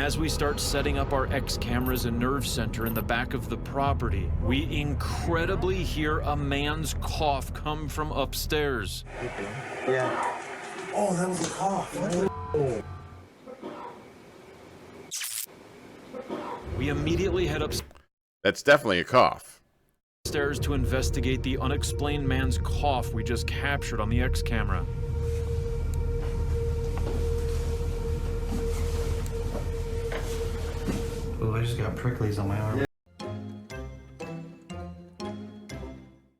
As we start setting up our X cameras and nerve center in the back of the property, we incredibly hear a man's cough come from upstairs. Yeah. Oh, that was a cough. Oh. We immediately head upstairs That's definitely a cough. to investigate the unexplained man's cough we just captured on the X camera. Oh, I just got pricklies on my arm.